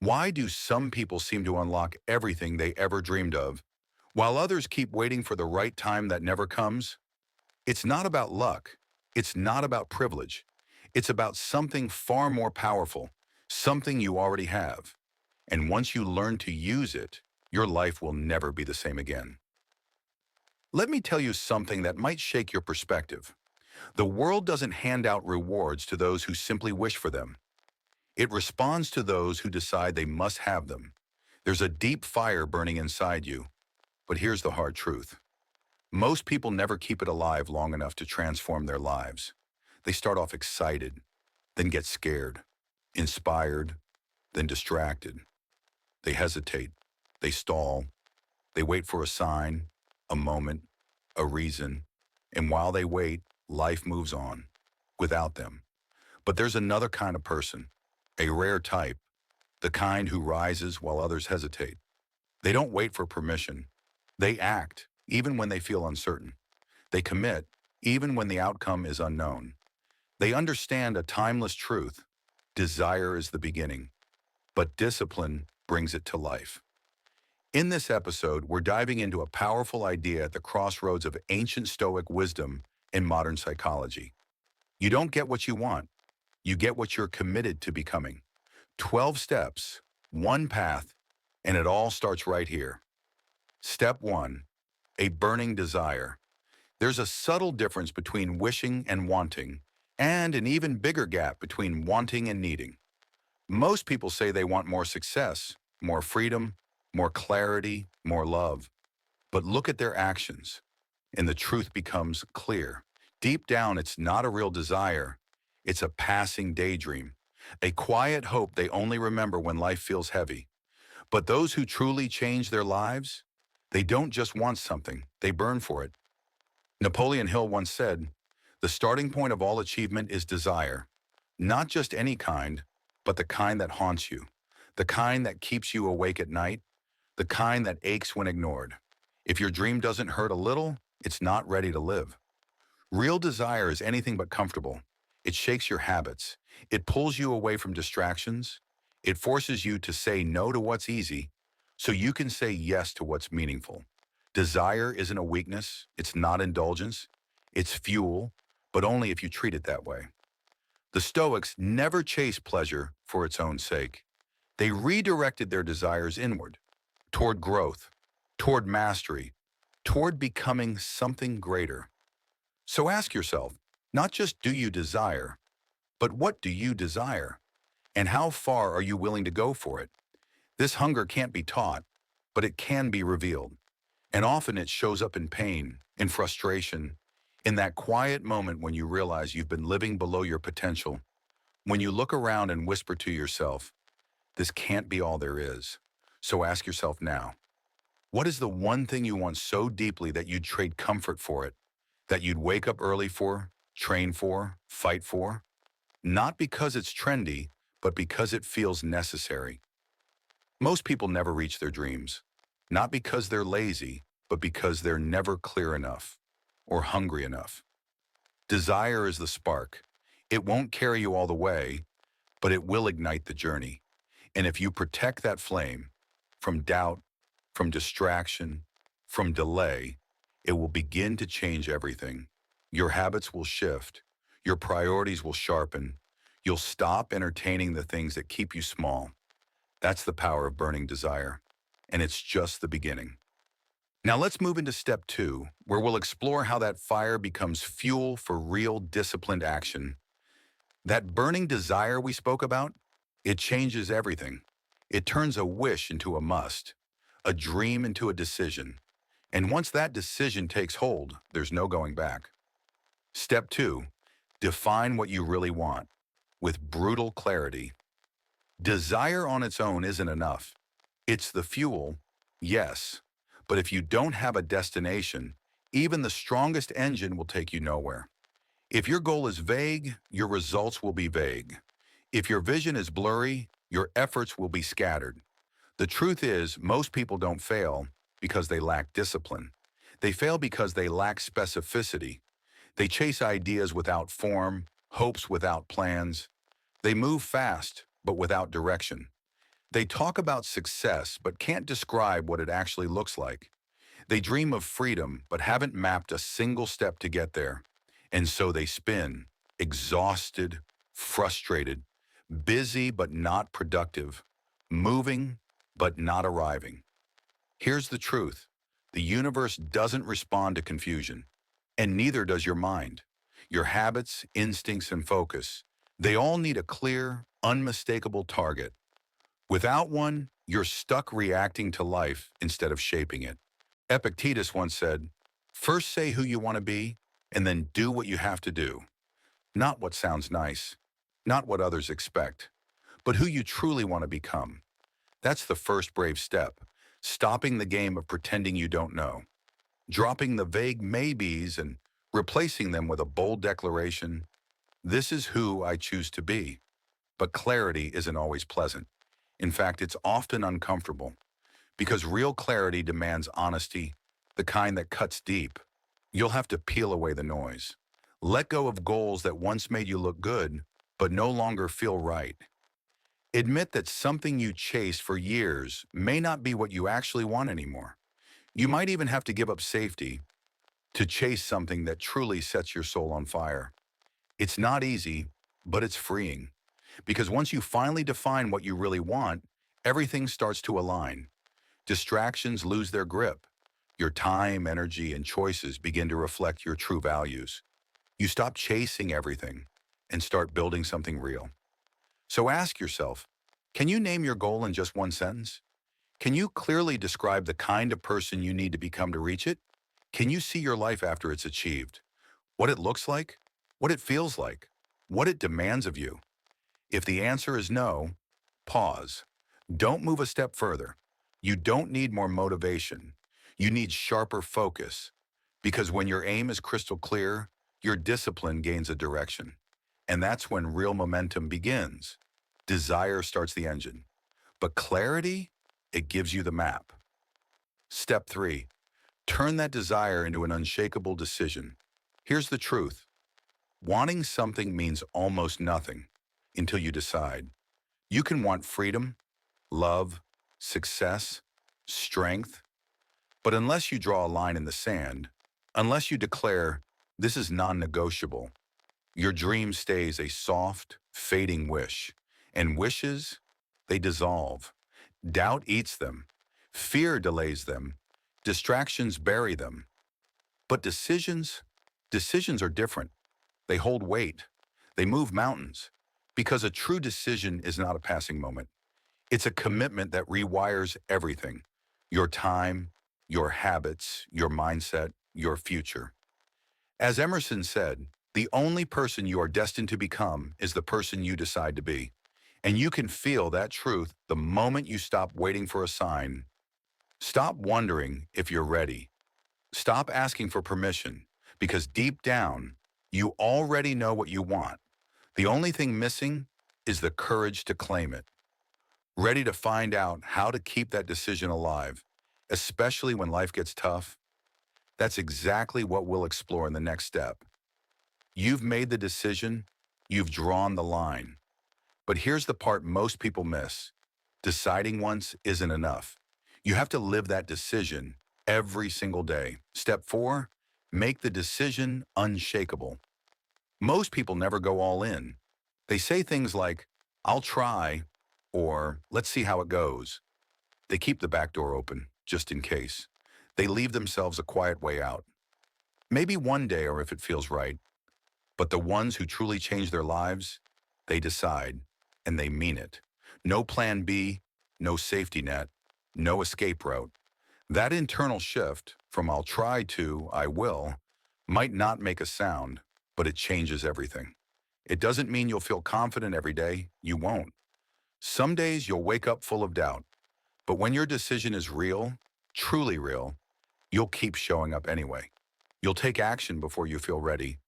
Why do some people seem to unlock everything they ever dreamed of, while others keep waiting for the right time that never comes? It's not about luck. It's not about privilege. It's about something far more powerful, something you already have. And once you learn to use it, your life will never be the same again. Let me tell you something that might shake your perspective. The world doesn't hand out rewards to those who simply wish for them. It responds to those who decide they must have them. There's a deep fire burning inside you. But here's the hard truth. Most people never keep it alive long enough to transform their lives. They start off excited, then get scared, inspired, then distracted. They hesitate, they stall, they wait for a sign, a moment, a reason, and while they wait, life moves on without them. But there's another kind of person, a rare type, the kind who rises while others hesitate. They don't wait for permission. They act, even when they feel uncertain. They commit, even when the outcome is unknown. They understand a timeless truth. Desire is the beginning, but discipline brings it to life. In this episode, we're diving into a powerful idea at the crossroads of ancient Stoic wisdom and modern psychology. You don't get what you want. You get what you're committed to becoming. 12 steps, one path, and it all starts right here. Step 1. A burning desire. There's a subtle difference between wishing and wanting, and an even bigger gap between wanting and needing. Most people say they want more success, more freedom, more clarity, more love. But look at their actions, and the truth becomes clear. Deep down, it's not a real desire. It's a passing daydream, a quiet hope they only remember when life feels heavy. But those who truly change their lives, they don't just want something, they burn for it. Napoleon Hill once said, "The starting point of all achievement is desire, not just any kind, but the kind that haunts you, the kind that keeps you awake at night, the kind that aches when ignored. If your dream doesn't hurt a little, it's not ready to live." Real desire is anything but comfortable. It shakes your habits. It pulls you away from distractions. It forces you to say no to what's easy so you can say yes to what's meaningful. Desire isn't a weakness. It's not indulgence. It's fuel, but only if you treat it that way. The Stoics never chased pleasure for its own sake. They redirected their desires inward, toward growth, toward mastery, toward becoming something greater. So ask yourself, not just do you desire, but what do you desire? And how far are you willing to go for it? This hunger can't be taught, but it can be revealed. And often it shows up in pain, in frustration, in that quiet moment when you realize you've been living below your potential, when you look around and whisper to yourself, this can't be all there is. So ask yourself now, what is the one thing you want so deeply that you'd trade comfort for it, that you'd wake up early for, train for, fight for? Not because it's trendy, but because it feels necessary. Most people never reach their dreams, not because they're lazy, but because they're never clear enough or hungry enough. Desire is the spark. It won't carry you all the way, but it will ignite the journey. And if you protect that flame from doubt, from distraction, from delay, it will begin to change everything. Your habits will shift. Your priorities will sharpen. You'll stop entertaining the things that keep you small. That's the power of burning desire. And it's just the beginning. Now let's move into step 2, where we'll explore how that fire becomes fuel for real disciplined action. That burning desire we spoke about, it changes everything. It turns a wish into a must, a dream into a decision. And once that decision takes hold, there's no going back. Step 2, define what you really want with brutal clarity. Desire on its own isn't enough. It's the fuel, yes, but if you don't have a destination, even the strongest engine will take you nowhere. If your goal is vague, your results will be vague. If your vision is blurry, your efforts will be scattered. The truth is, most people don't fail because they lack discipline. They fail because they lack specificity. They chase ideas without form, hopes without plans. They move fast, but without direction. They talk about success but can't describe what it actually looks like. They dream of freedom but haven't mapped a single step to get there. And so they spin, exhausted, frustrated, busy but not productive, moving but not arriving. Here's the truth. The universe doesn't respond to confusion, and neither does your mind. Your habits, instincts, and focus, they all need a clear, unmistakable target. Without one, you're stuck reacting to life instead of shaping it. Epictetus once said, "First say who you want to be, and then do what you have to do. Not what sounds nice, not what others expect, but who you truly want to become." That's the first brave step, stopping the game of pretending you don't know, dropping the vague maybes and replacing them with a bold declaration, "This is who I choose to be." But clarity isn't always pleasant. In fact, it's often uncomfortable because real clarity demands honesty, the kind that cuts deep. You'll have to peel away the noise. Let go of goals that once made you look good, but no longer feel right. Admit that something you chased for years may not be what you actually want anymore. You might even have to give up safety to chase something that truly sets your soul on fire. It's not easy, but it's freeing. Because once you finally define what you really want, everything starts to align. Distractions lose their grip. Your time, energy, and choices begin to reflect your true values. You stop chasing everything and start building something real. So ask yourself, can you name your goal in just one sentence? Can you clearly describe the kind of person you need to become to reach it? Can you see your life after it's achieved? What it looks like? What it feels like? What it demands of you? If the answer is no, pause. Don't move a step further. You don't need more motivation. You need sharper focus. Because when your aim is crystal clear, your discipline gains a direction. And that's when real momentum begins. Desire starts the engine. But clarity, it gives you the map. Step 3. Turn that desire into an unshakable decision. Here's the truth. Wanting something means almost nothing until you decide. You can want freedom, love, success, strength, but unless you draw a line in the sand, unless you declare, "This is non-negotiable," your dream stays a soft, fading wish. And wishes, they dissolve. Doubt eats them. Fear delays them. Distractions bury them. But decisions are different. They hold weight. They move mountains. Because a true decision is not a passing moment. It's a commitment that rewires everything. Your time, your habits, your mindset, your future. As Emerson said, the only person you are destined to become is the person you decide to be. And you can feel that truth the moment you stop waiting for a sign. Stop wondering if you're ready. Stop asking for permission, because deep down, you already know what you want. The only thing missing is the courage to claim it. Ready to find out how to keep that decision alive, especially when life gets tough? That's exactly what we'll explore in the next step. You've made the decision, you've drawn the line. But here's the part most people miss. Deciding once isn't enough. You have to live that decision every single day. Step 4, make the decision unshakable. Most people never go all in. They say things like, "I'll try," or "let's see how it goes." They keep the back door open, just in case. They leave themselves a quiet way out. Maybe one day or if it feels right. But the ones who truly change their lives, they decide, and they mean it. No plan B, no safety net, no escape route. That internal shift from "I'll try" to "I will" might not make a sound, but it changes everything. It doesn't mean you'll feel confident every day. You won't. Some days you'll wake up full of doubt. But when your decision is real, truly real, you'll keep showing up anyway. You'll take action before you feel ready.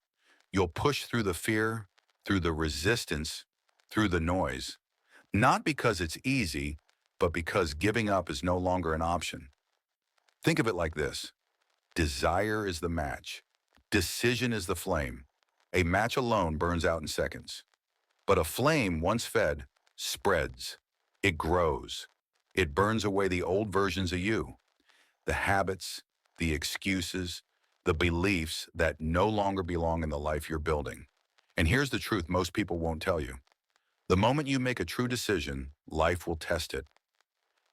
You'll push through the fear, through the resistance, through the noise. Not because it's easy, but because giving up is no longer an option. Think of it like this. Desire is the match. Decision is the flame. A match alone burns out in seconds. But a flame, once fed, spreads. It grows. It burns away the old versions of you, the habits, the excuses, the beliefs that no longer belong in the life you're building. And here's the truth most people won't tell you. The moment you make a true decision, life will test it.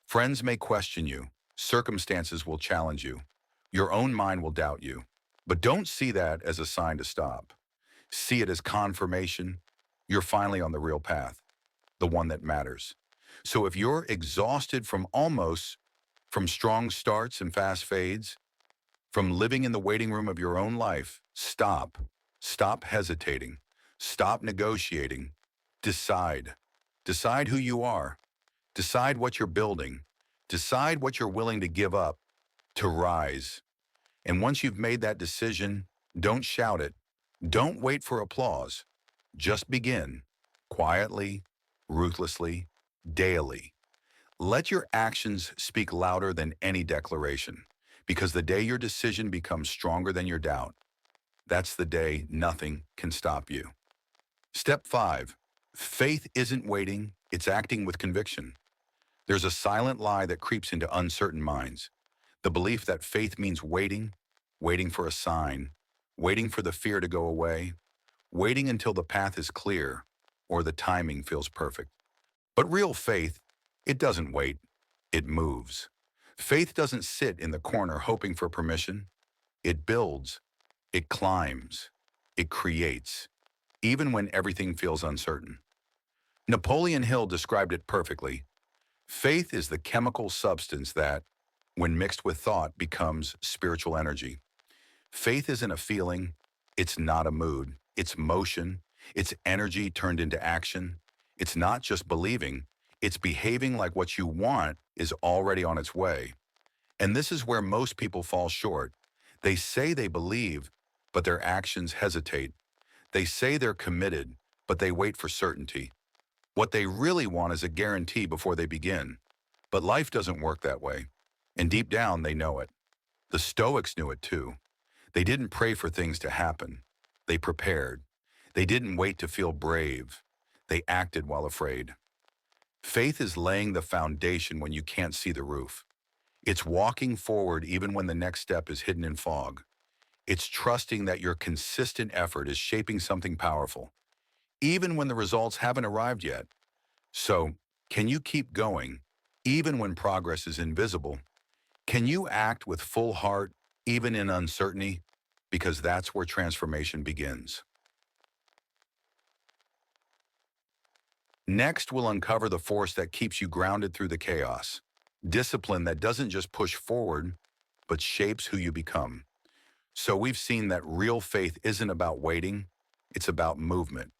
Friends may question you. Circumstances will challenge you. Your own mind will doubt you. But don't see that as a sign to stop. See it as confirmation. You're finally on the real path, the one that matters. So if you're exhausted from strong starts and fast fades, from living in the waiting room of your own life, stop. Stop hesitating. Stop negotiating. Decide. Decide who you are. Decide what you're building. Decide what you're willing to give up to rise. And once you've made that decision, don't shout it. Don't wait for applause. Just begin. Quietly, ruthlessly, daily. Let your actions speak louder than any declaration, because the day your decision becomes stronger than your doubt, that's the day nothing can stop you. Step 5. Faith isn't waiting, it's acting with conviction. There's a silent lie that creeps into uncertain minds. The belief that faith means waiting, waiting for a sign, waiting for the fear to go away, waiting until the path is clear or the timing feels perfect. But real faith, it doesn't wait, it moves. Faith doesn't sit in the corner hoping for permission. It builds, it climbs, it creates, even when everything feels uncertain. Napoleon Hill described it perfectly. Faith is the chemical substance that, when mixed with thought, becomes spiritual energy. Faith isn't a feeling, it's not a mood, it's motion, it's energy turned into action. It's not just believing, it's behaving like what you want is already on its way. And this is where most people fall short. They say they believe, but their actions hesitate. They say they're committed, but they wait for certainty. What they really want is a guarantee before they begin. But life doesn't work that way. And deep down, they know it. The Stoics knew it too. They didn't pray for things to happen. They prepared. They didn't wait to feel brave. They acted while afraid. Faith is laying the foundation when you can't see the roof. It's walking forward even when the next step is hidden in fog. It's trusting that your consistent effort is shaping something powerful, even when the results haven't arrived yet. So, can you keep going, even when progress is invisible? Can you act with full heart, even in uncertainty? Because that's where transformation begins. Next, we'll uncover the force that keeps you grounded through the chaos. Discipline that doesn't just push forward, but shapes who you become. So we've seen that real faith isn't about waiting, it's about movement.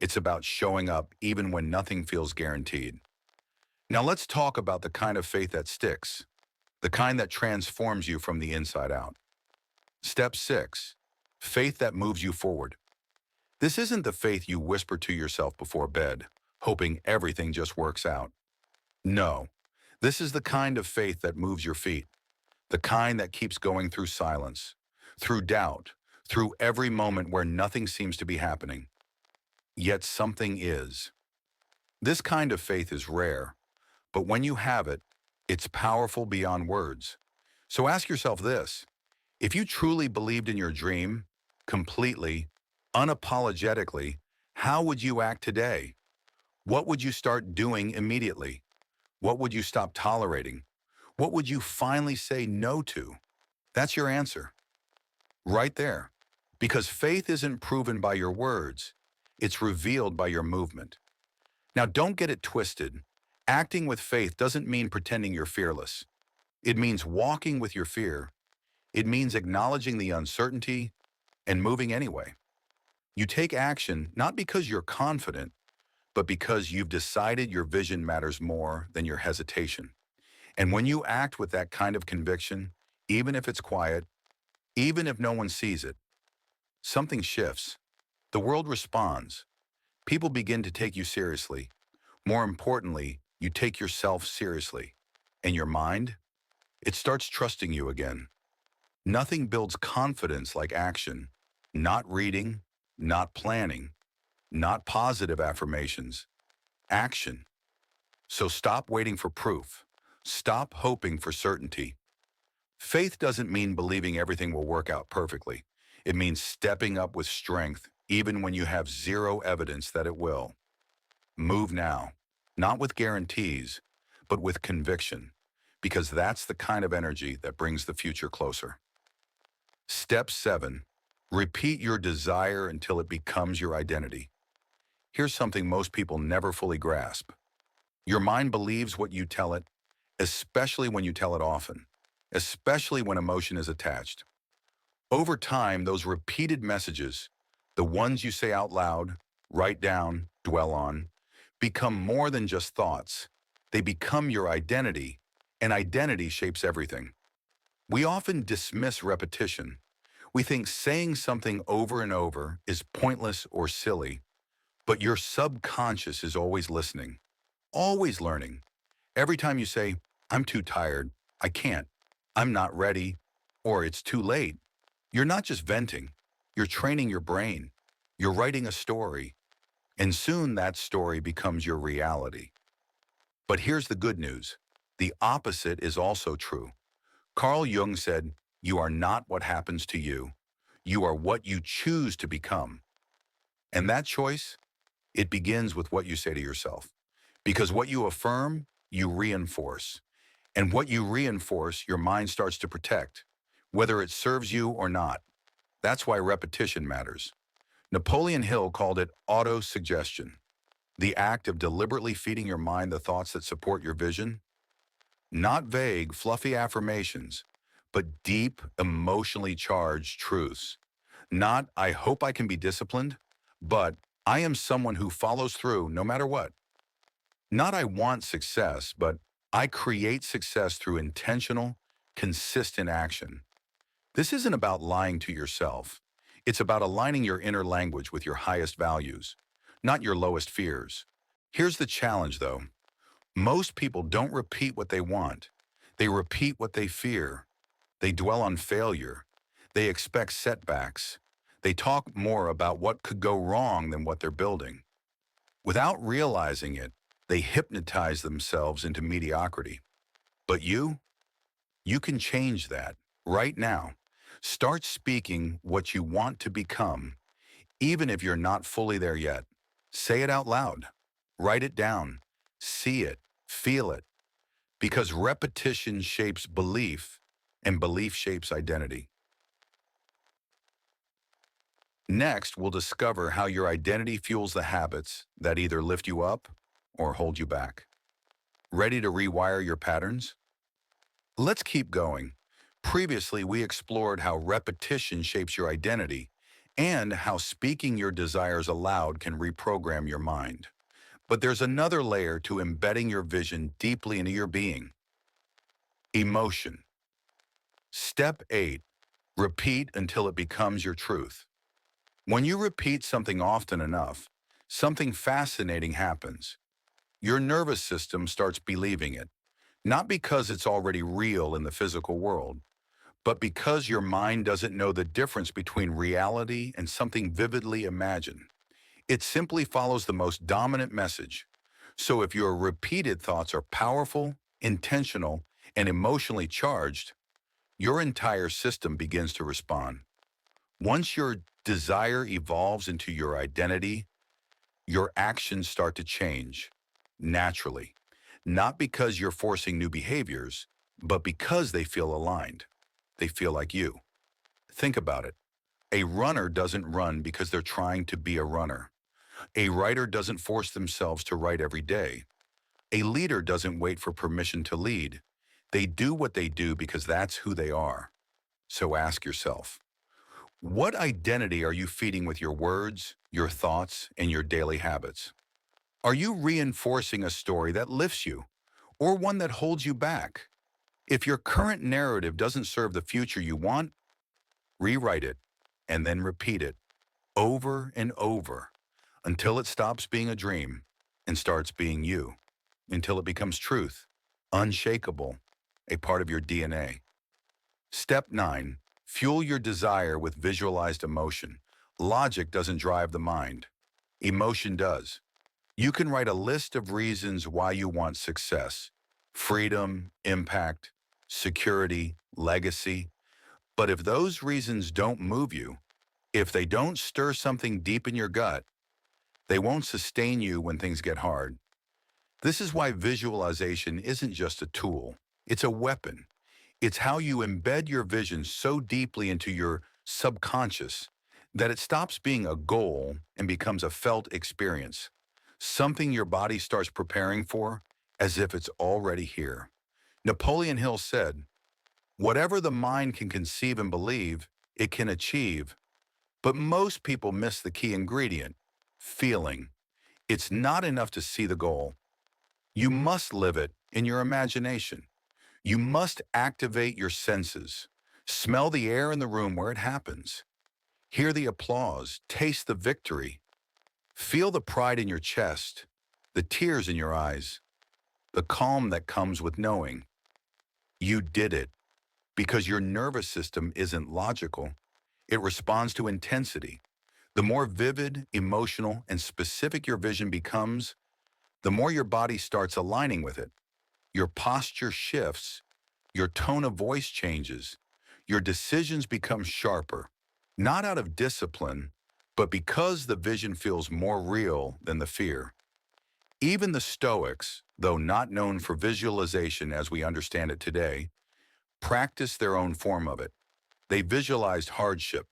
It's about showing up even when nothing feels guaranteed. Now let's talk about the kind of faith that sticks, the kind that transforms you from the inside out. Step 6. Faith that moves you forward. This isn't the faith you whisper to yourself before bed, hoping everything just works out. No, this is the kind of faith that moves your feet, the kind that keeps going through silence, through doubt, through every moment where nothing seems to be happening. Yet something is. This kind of faith is rare, but when you have it, it's powerful beyond words. So ask yourself this: if you truly believed in your dream, completely, unapologetically, how would you act today? What would you start doing immediately? What would you stop tolerating? What would you finally say no to? That's your answer, right there. Because faith isn't proven by your words, it's revealed by your movement. Now don't get it twisted. Acting with faith doesn't mean pretending you're fearless. It means walking with your fear. It means acknowledging the uncertainty and moving anyway. You take action not because you're confident, but because you've decided your vision matters more than your hesitation. And when you act with that kind of conviction, even if it's quiet, even if no one sees it, something shifts. The world responds. People begin to take you seriously. More importantly, you take yourself seriously. And your mind? It starts trusting you again. Nothing builds confidence like action. Not reading, not planning, not positive affirmations. Action. So stop waiting for proof. Stop hoping for certainty. Faith doesn't mean believing everything will work out perfectly. It means stepping up with strength, even when you have zero evidence that it will. Move now, not with guarantees, but with conviction, because that's the kind of energy that brings the future closer. Step 7. Repeat your desire until it becomes your identity. Here's something most people never fully grasp. Your mind believes what you tell it, especially when you tell it often, especially when emotion is attached. Over time, those repeated messages, the ones you say out loud, write down, dwell on, become more than just thoughts. They become your identity, and identity shapes everything. We often dismiss repetition. We think saying something over and over is pointless or silly, but your subconscious is always listening, always learning. Every time you say, I'm too tired, I can't, I'm not ready, or it's too late, you're not just venting, you're training your brain. You're writing a story, and soon that story becomes your reality. But here's the good news. The opposite is also true. Carl Jung said, you are not what happens to you. You are what you choose to become. And that choice, it begins with what you say to yourself. Because what you affirm, you reinforce. And what you reinforce, your mind starts to protect, whether it serves you or not. That's why repetition matters. Napoleon Hill called it auto-suggestion, the act of deliberately feeding your mind the thoughts that support your vision. Not vague, fluffy affirmations, but deep, emotionally charged truths. Not, I hope I can be disciplined, but I am someone who follows through no matter what. Not, I want success, but I create success through intentional, consistent action. This isn't about lying to yourself. It's about aligning your inner language with your highest values, not your lowest fears. Here's the challenge, though. Most people don't repeat what they want. They repeat what they fear. They dwell on failure. They expect setbacks. They talk more about what could go wrong than what they're building. Without realizing it, they hypnotize themselves into mediocrity. But you can change that right now. Start speaking what you want to become, even if you're not fully there yet. Say it out loud. Write it down. See it. Feel it. Because repetition shapes belief, and belief shapes identity. Next, we'll discover how your identity fuels the habits that either lift you up or hold you back. Ready to rewire your patterns? Let's keep going. Previously, we explored how repetition shapes your identity and how speaking your desires aloud can reprogram your mind. But there's another layer to embedding your vision deeply into your being. Emotion. Step 8. Repeat until it becomes your truth. When you repeat something often enough, something fascinating happens. Your nervous system starts believing it, not because it's already real in the physical world, but because your mind doesn't know the difference between reality and something vividly imagined. It simply follows the most dominant message. So if your repeated thoughts are powerful, intentional, and emotionally charged, your entire system begins to respond. Once your desire evolves into your identity, your actions start to change naturally, not because you're forcing new behaviors, but because they feel aligned. They feel like you. Think about it. A runner doesn't run because they're trying to be a runner. A writer doesn't force themselves to write every day. A leader doesn't wait for permission to lead. They do what they do because that's who they are. So ask yourself, what identity are you feeding with your words, your thoughts, and your daily habits? Are you reinforcing a story that lifts you or one that holds you back? If your current narrative doesn't serve the future you want, rewrite it and then repeat it over and over until it stops being a dream and starts being you, until it becomes truth, unshakable, a part of your DNA. Step 9, fuel your desire with visualized emotion. Logic doesn't drive the mind. Emotion does. You can write a list of reasons why you want success: freedom, impact, security, legacy. But if those reasons don't move you, if they don't stir something deep in your gut, they won't sustain you when things get hard. This is why visualization isn't just a tool, it's a weapon. It's how you embed your vision so deeply into your subconscious that it stops being a goal and becomes a felt experience, something your body starts preparing for as if it's already here. Napoleon Hill said, "Whatever the mind can conceive and believe, it can achieve." But most people miss the key ingredient: feeling. It's not enough to see the goal. You must live it in your imagination. You must activate your senses. Smell the air in the room where it happens. Hear the applause. Taste the victory. Feel the pride in your chest, the tears in your eyes, the calm that comes with knowing you did it, because your nervous system isn't logical. It responds to intensity. The more vivid, emotional, and specific your vision becomes, the more your body starts aligning with it. Your posture shifts, your tone of voice changes, your decisions become sharper, not out of discipline, but because the vision feels more real than the fear. Even the Stoics, though not known for visualization as we understand it today, practiced their own form of it. They visualized hardship.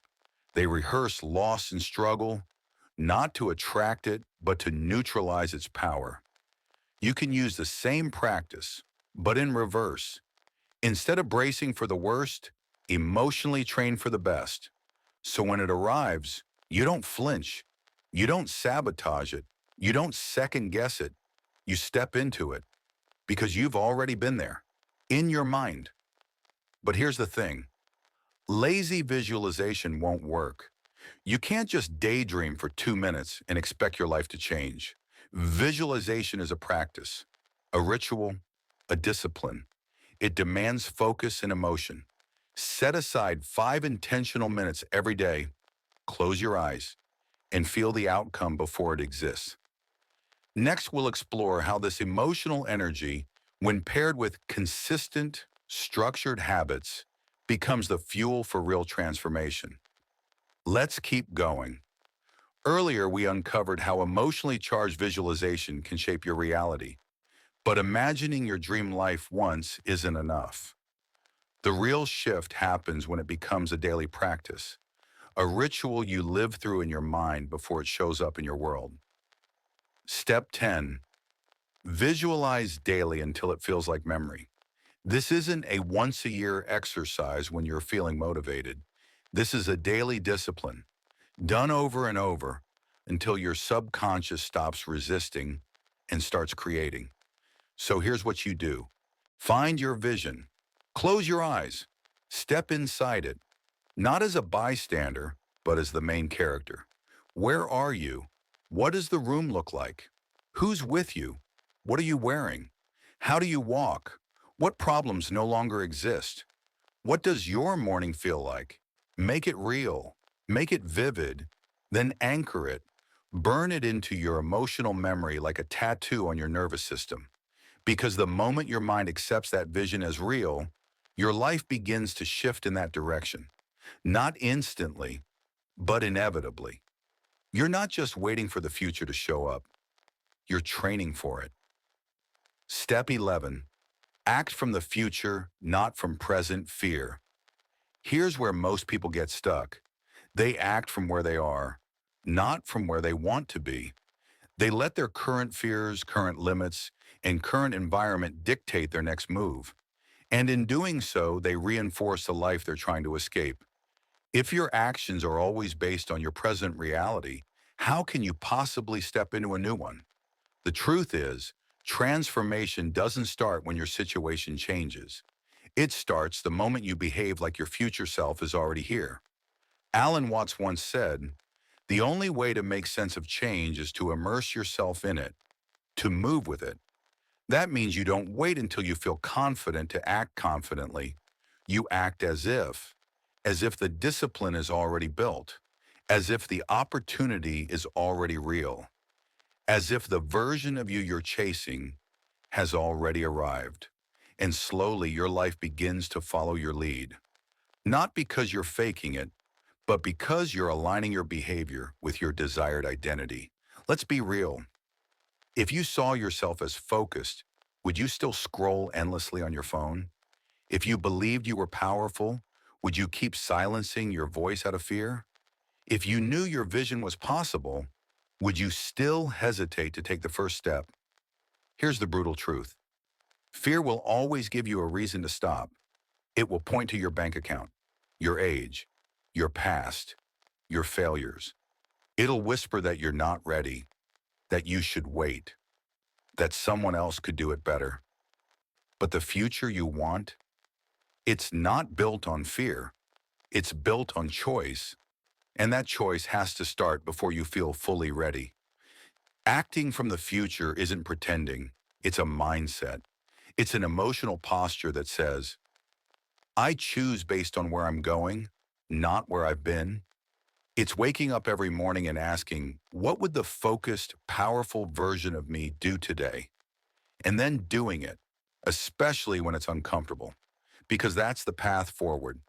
They rehearsed loss and struggle, not to attract it, but to neutralize its power. You can use the same practice, but in reverse. Instead of bracing for the worst, emotionally train for the best. So when it arrives, you don't flinch. You don't sabotage it. You don't second guess it. You step into it because you've already been there, in your mind. But here's the thing: lazy visualization won't work. You can't just daydream for 2 minutes and expect your life to change. Visualization is a practice, a ritual, a discipline. It demands focus and emotion. Set aside 5 intentional minutes every day, close your eyes, and feel the outcome before it exists. Next, we'll explore how this emotional energy, when paired with consistent, structured habits, becomes the fuel for real transformation. Let's keep going. Earlier, we uncovered how emotionally charged visualization can shape your reality. But imagining your dream life once isn't enough. The real shift happens when it becomes a daily practice, a ritual you live through in your mind before it shows up in your world. Step 10. Visualize daily until it feels like memory. This isn't a once-a-year exercise when you're feeling motivated. This is a daily discipline, done over and over until your subconscious stops resisting and starts creating. So here's what you do. Find your vision. Close your eyes. Step inside it, not as a bystander, but as the main character. Where are you? What does the room look like? Who's with you? What are you wearing? How do you walk? What problems no longer exist? What does your morning feel like? Make it real. Make it vivid. Then anchor it. Burn it into your emotional memory like a tattoo on your nervous system. Because the moment your mind accepts that vision as real, your life begins to shift in that direction. Not instantly, but inevitably. You're not just waiting for the future to show up. You're training for it. Step 11. Act from the future, not from present fear. Here's where most people get stuck. They act from where they are, not from where they want to be. They let their current fears, current limits, and current environment dictate their next move. And in doing so, they reinforce the life they're trying to escape. If your actions are always based on your present reality, how can you possibly step into a new one? The truth is, transformation doesn't start when your situation changes. It starts the moment you behave like your future self is already here. Alan Watts once said, "The only way to make sense of change is to immerse yourself in it, to move with it." That means you don't wait until you feel confident to act confidently. You act as if the discipline is already built, as if the opportunity is already real. as if the version of you you're chasing has already arrived. And slowly your life begins to follow your lead. Not because you're faking it, but because you're aligning your behavior with your desired identity. Let's be real. If you saw yourself as focused, would you still scroll endlessly on your phone? If you believed you were powerful, would you keep silencing your voice out of fear? If you knew your vision was possible, would you still hesitate to take the first step? Here's the brutal truth. Fear will always give you a reason to stop. It will point to your bank account, your age, your past, your failures. It'll whisper that you're not ready, that you should wait, that someone else could do it better. But the future you want, it's not built on fear. It's built on choice. And that choice has to start before you feel fully ready. Acting from the future isn't pretending. It's a mindset. It's an emotional posture that says, I choose based on where I'm going, not where I've been. It's waking up every morning and asking, what would the focused, powerful version of me do today? And then doing it, especially when it's uncomfortable, because that's the path forward.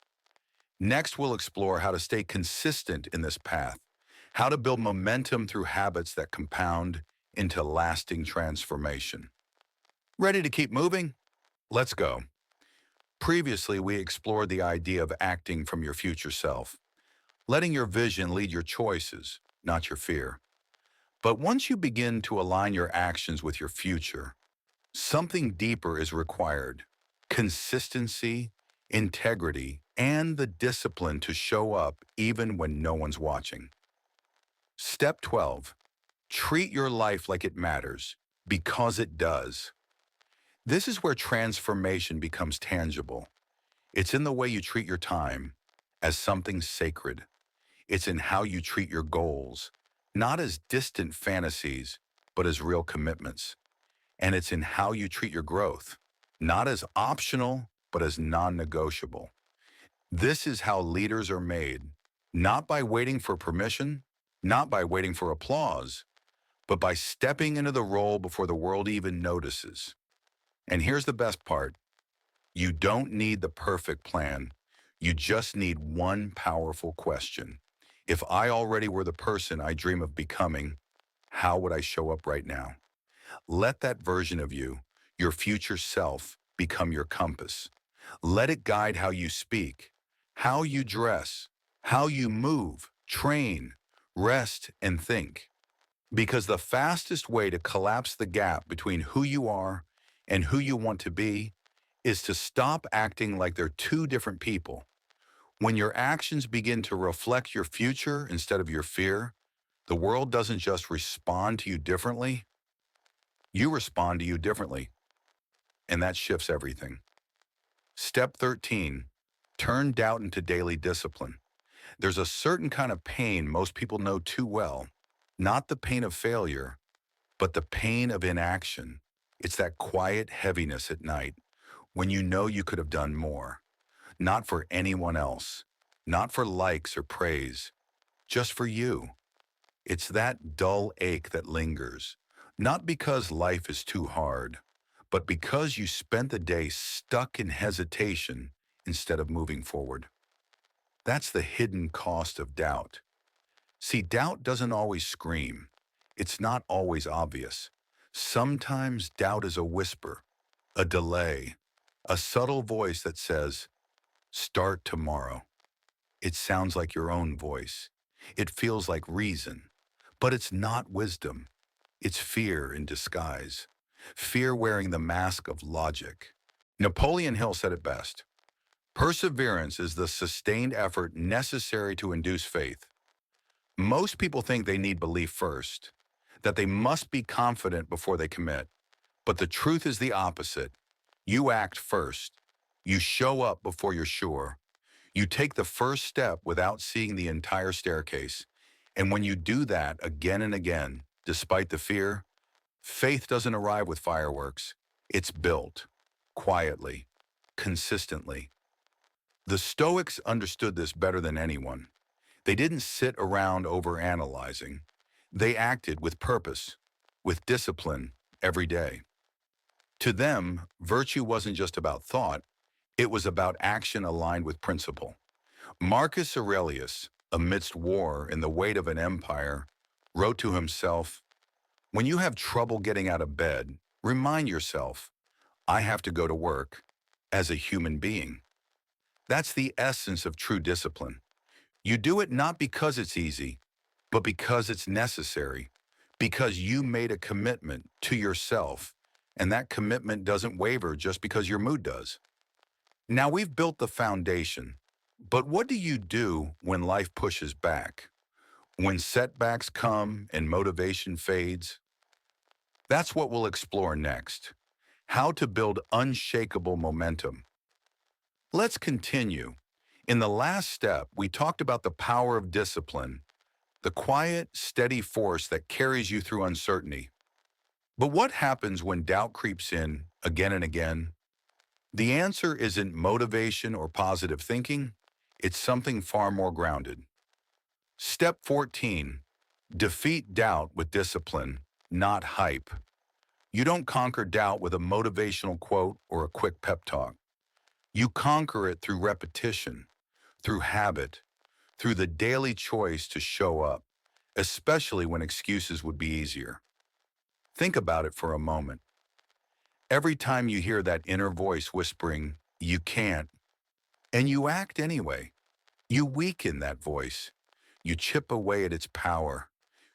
Next, we'll explore how to stay consistent in this path, how to build momentum through habits that compound into lasting transformation. Ready to keep moving? Let's go. Previously, we explored the idea of acting from your future self, letting your vision lead your choices, not your fear. But once you begin to align your actions with your future, something deeper is required. Consistency, integrity, and the discipline to show up even when no one's watching. Step 12. Treat your life like it matters, because it does. This is where transformation becomes tangible. It's in the way you treat your time as something sacred. It's in how you treat your goals, not as distant fantasies, but as real commitments. And it's in how you treat your growth, not as optional, but as non-negotiable. This is how leaders are made, not by waiting for permission, not by waiting for applause, but by stepping into the role before the world even notices. And here's the best part. You don't need the perfect plan. You just need one powerful question. If I already were the person I dream of becoming, how would I show up right now? Let that version of you, your future self, become your compass. Let it guide how you speak, how you dress, how you move, train, rest, and think. Because the fastest way to collapse the gap between who you are and who you want to be is to stop acting like they're two different people. When your actions begin to reflect your future instead of your fear, the world doesn't just respond to you differently, you respond to you differently, and that shifts everything. Step 13, turn doubt into daily discipline. There's a certain kind of pain most people know too well, not the pain of failure, but the pain of inaction. It's that quiet heaviness at night when you know you could have done more, not for anyone else, not for likes or praise, just for you. It's that dull ache that lingers, not because life is too hard, but because you spent the day stuck in hesitation instead of moving forward. That's the hidden cost of doubt. See, doubt doesn't always scream. It's not always obvious. Sometimes doubt is a whisper, a delay, a subtle voice that says, start tomorrow. It sounds like your own voice. It feels like reason. But it's not wisdom. It's fear in disguise. Fear wearing the mask of logic. Napoleon Hill said it best. Perseverance is the sustained effort necessary to induce faith. Most people think they need belief first, that they must be confident before they commit. But the truth is the opposite. You act first. You show up before you're sure. You take the first step without seeing the entire staircase. And when you do that again and again, despite the fear, faith doesn't arrive with fireworks. It's built, quietly, consistently. The Stoics understood this better than anyone. They didn't sit around overanalyzing. They acted with purpose. with discipline every day. To them, virtue wasn't just about thought, it was about action aligned with principle. Marcus Aurelius, amidst war and the weight of an empire, wrote to himself, "When you have trouble getting out of bed, remind yourself, I have to go to work as a human being." That's the essence of true discipline. You do it not because it's easy, but because it's necessary, because you made a commitment to yourself, and that commitment doesn't waver just because your mood does. Now we've built the foundation, but what do you do when life pushes back? When setbacks come and motivation fades? That's what we'll explore next. How to build unshakable momentum. Let's continue. In the last step, we talked about the power of discipline, the quiet, steady force that carries you through uncertainty. But what happens when doubt creeps in again and again? The answer isn't motivation or positive thinking. It's something far more grounded. Step 14. Defeat doubt with discipline, not hype. You don't conquer doubt with a motivational quote or a quick pep talk. You conquer it through repetition, through habit, through the daily choice to show up, especially when excuses would be easier. Think about it for a moment. Every time you hear that inner voice whispering, "You can't," and you act anyway, you weaken that voice. You chip away at its power.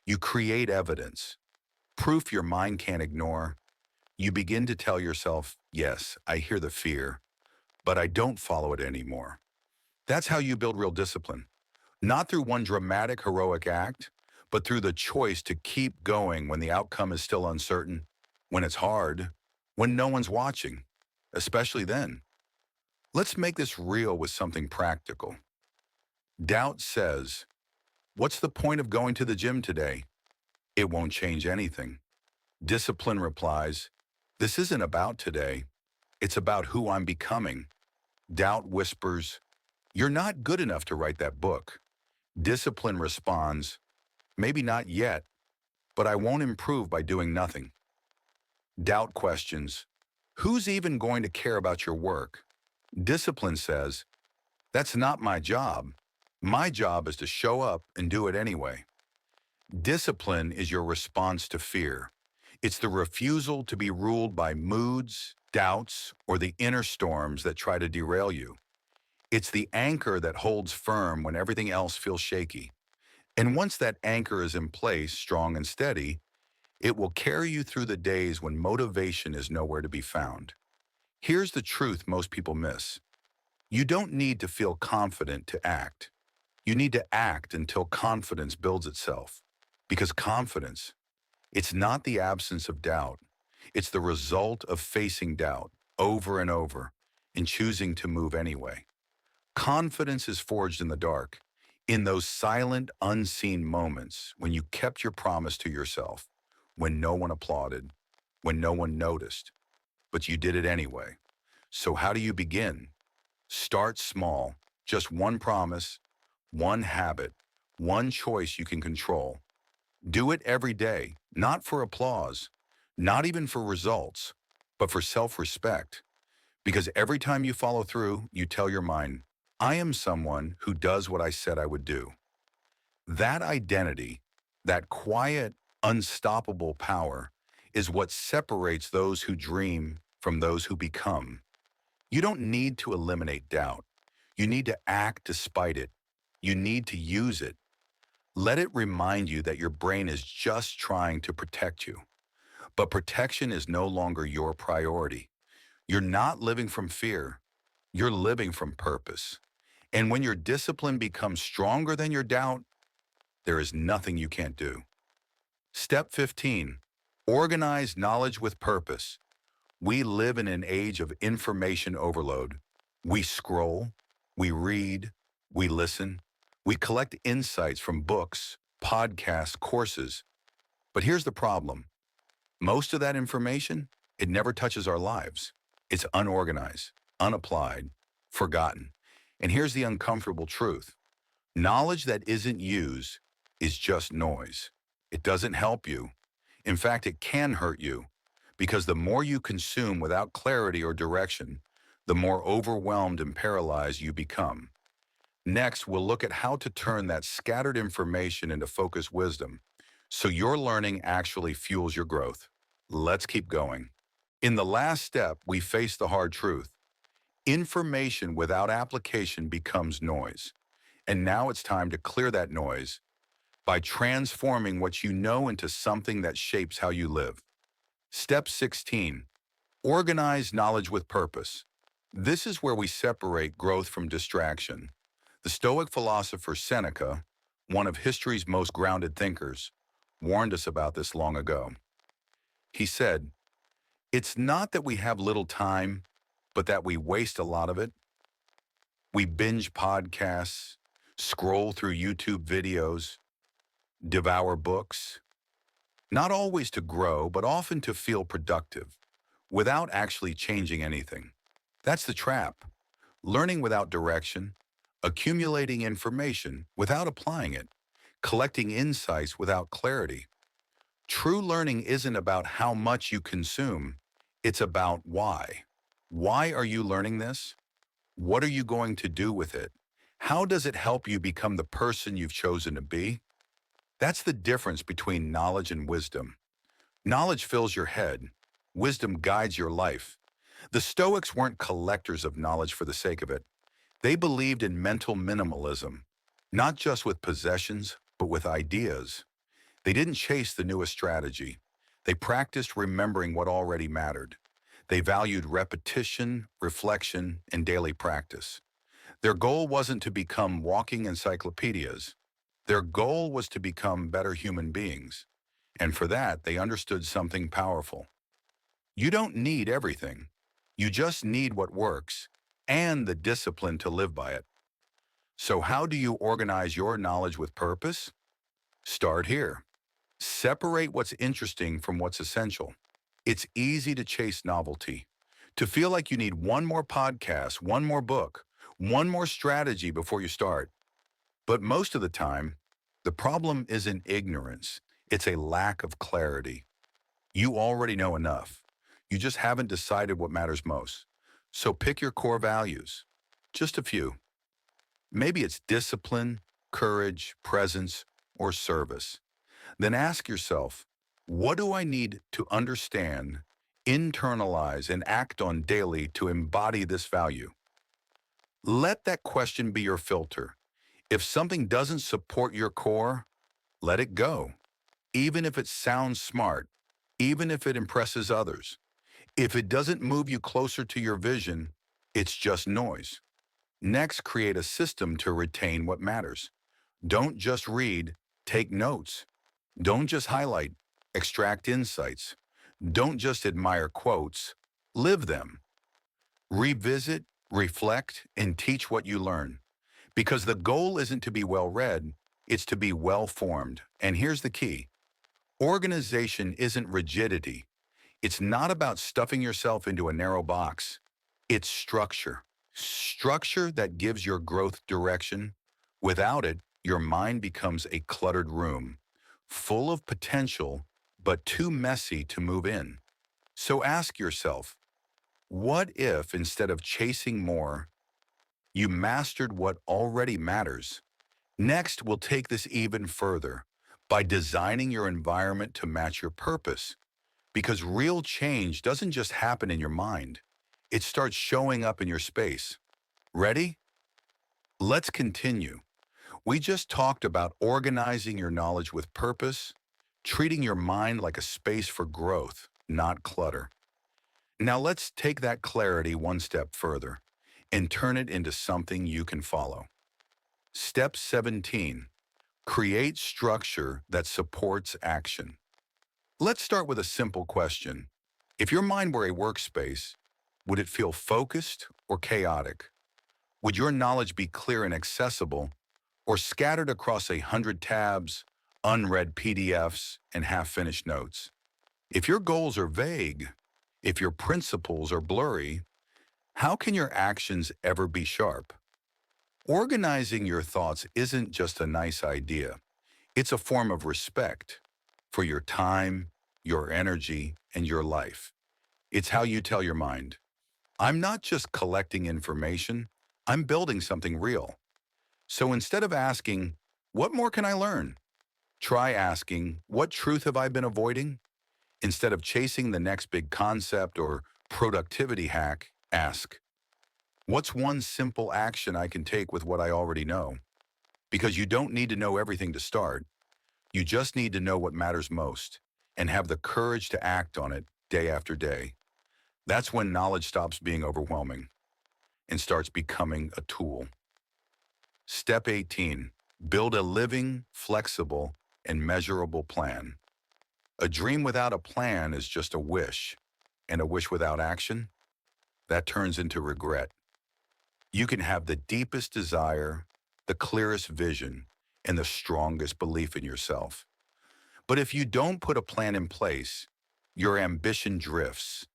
You create evidence, proof your mind can't ignore. You begin to tell yourself, "Yes, I hear the fear, but I don't follow it anymore." That's how you build real discipline. Not through one dramatic, heroic act, but through the choice to keep going when the outcome is still uncertain, when it's hard, when no one's watching, especially then. Let's make this real with something practical. Doubt says, "What's the point of going to the gym today? It won't change anything." Discipline replies, "This isn't about today. It's about who I'm becoming." Doubt whispers, "You're not good enough to write that book." Discipline responds, "Maybe not yet, but I won't improve by doing nothing." Doubt questions, "Who's even going to care about your work?" Discipline says, "That's not my job. My job is to show up and do it anyway." Discipline is your response to fear. It's the refusal to be ruled by moods, doubts, or the inner storms that try to derail you. It's the anchor that holds firm when everything else feels shaky. And once that anchor is in place, strong and steady, it will carry you through the days when motivation is nowhere to be found. Here's the truth most people miss. You don't need to feel confident to act. You need to act until confidence builds itself. Because confidence, it's not the absence of doubt. It's the result of facing doubt over and over and choosing to move anyway. Confidence is forged in the dark, in those silent, unseen moments when you kept your promise to yourself, when no one applauded, when no one noticed, but you did it anyway. So how do you begin? Start small, just one promise, one habit, one choice you can control. Do it every day, not for applause, not even for results, but for self-respect. Because every time you follow through, you tell your mind, "I am someone who does what I said I would do." That identity, that quiet, unstoppable power, is what separates those who dream from those who become. You don't need to eliminate doubt. You need to act despite it. You need to use it. Let it remind you that your brain is just trying to protect you. But protection is no longer your priority. You're not living from fear. You're living from purpose. And when your discipline becomes stronger than your doubt, there is nothing you can't do. Step 15. Organize knowledge with purpose. We live in an age of information overload. We scroll, we read, we listen, we collect insights from books, podcasts, courses. But here's the problem. Most of that information, it never touches our lives. It's unorganized, unapplied, forgotten. And here's the uncomfortable truth. Knowledge that isn't used is just noise. It doesn't help you. In fact, it can hurt you because the more you consume without clarity or direction, the more overwhelmed and paralyzed you become. Next, we'll look at how to turn that scattered information into focused wisdom so your learning actually fuels your growth. Let's keep going. In the last step, we face the hard truth. Information without application becomes noise. And now it's time to clear that noise by transforming what you know into something that shapes how you live. Step 16. Organize knowledge with purpose. This is where we separate growth from distraction. The Stoic philosopher Seneca, one of history's most grounded thinkers, warned us about this long ago. He said, "It's not that we have little time, but that we waste a lot of it. We binge podcasts, scroll through YouTube videos, devour books, not always to grow, but often to feel productive, without actually changing anything. That's the trap. Learning without direction, accumulating information without applying it, collecting insights without clarity. True learning isn't about how much you consume, it's about why. Why are you learning this? What are you going to do with it? How does it help you become the person you've chosen to be? That's the difference between knowledge and wisdom. Knowledge fills your head. Wisdom guides your life. The Stoics weren't collectors of knowledge for the sake of it. They believed in mental minimalism, not just with possessions, but with ideas. They didn't chase the newest strategy. They practiced remembering what already mattered. They valued repetition, reflection, and daily practice. Their goal wasn't to become walking encyclopedias. Their goal was to become better human beings. And for that, they understood something powerful. You don't need everything. You just need what works and the discipline to live by it. So how do you organize your knowledge with purpose? Start here. Separate what's interesting from what's essential. It's easy to chase novelty, to feel like you need one more podcast, one more book, one more strategy before you start. But most of the time, the problem isn't ignorance. It's a lack of clarity. You already know enough. You just haven't decided what matters most. So pick your core values. Just a few. Maybe it's discipline, courage, presence, or service. Then ask yourself, what do I need to understand, internalize, and act on daily to embody this value? Let that question be your filter. If something doesn't support your core, let it go. Even if it sounds smart, even if it impresses others. If it doesn't move you closer to your vision, it's just noise. Next, create a system to retain what matters. Don't just read, take notes. Don't just highlight, extract insights. Don't just admire quotes, live them. Revisit, reflect, and teach what you learn. Because the goal isn't to be well-read, it's to be well-formed. And here's the key. Organization isn't rigidity. It's not about stuffing yourself into a narrow box. It's structure. Structure that gives your growth direction. Without it, your mind becomes a cluttered room, full of potential, but too messy to move in. So ask yourself, what if instead of chasing more, you mastered what already matters? Next, we'll take this even further by designing your environment to match your purpose. Because real change doesn't just happen in your mind. It starts showing up in your space. Ready? Let's continue. We just talked about organizing your knowledge with purpose, treating your mind like a space for growth, not clutter. Now let's take that clarity one step further and turn it into something you can follow. Step 17. Create structure that supports action. Let's start with a simple question. If your mind were a workspace, would it feel focused or chaotic? Would your knowledge be clear and accessible, or scattered across 100 tabs, unread PDFs, and half-finished notes? If your goals are vague, if your principles are blurry, how can your actions ever be sharp? Organizing your thoughts isn't just a nice idea. It's a form of respect for your time, your energy, and your life. It's how you tell your mind, I'm not just collecting information, I'm building something real. So instead of asking, what more can I learn? Try asking, what truth have I been avoiding? Instead of chasing the next big concept or productivity hack, ask, what's one simple action I can take with what I already know? Because you don't need to know everything to start. You just need to know what matters most and have the courage to act on it day after day. That's when knowledge stops being overwhelming and starts becoming a tool. Step 18, build a living, flexible, and measurable plan. A dream without a plan is just a wish, and a wish without action, that turns into regret. You can have the deepest desire, the clearest vision, and the strongest belief in yourself. But if you don't put a plan in place, your ambition drifts.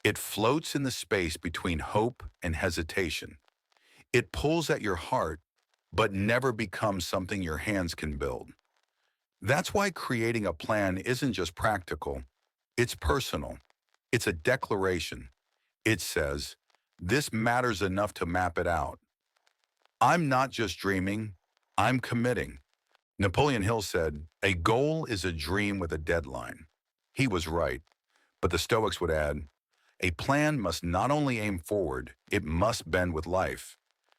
It floats in the space between hope and hesitation. It pulls at your heart, but never becomes something your hands can build. That's why creating a plan isn't just practical, it's personal. It's a declaration. It says, this matters enough to map it out. I'm not just dreaming, I'm committing. Napoleon Hill said, a goal is a dream with a deadline. He was right, but the Stoics would add, a plan must not only aim forward, it must bend with life.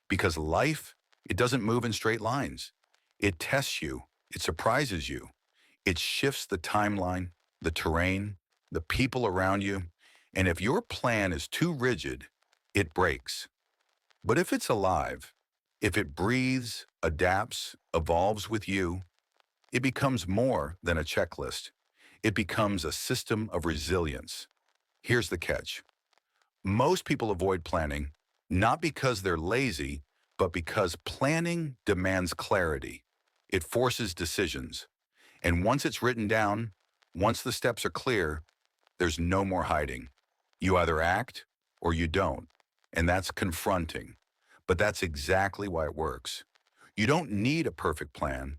Because life, it doesn't move in straight lines. It tests you, it surprises you. It shifts the timeline, the terrain, the people around you. And if your plan is too rigid, it breaks. But if it's alive, if it breathes, adapts, evolves with you, it becomes more than a checklist. It becomes a system of resilience. Here's the catch. Most people avoid planning, not because they're lazy, but because planning demands clarity. It forces decisions. And once it's written down, once the steps are clear, there's no more hiding. You either act or you don't. And that's confronting. But that's exactly why it works. You don't need a perfect plan.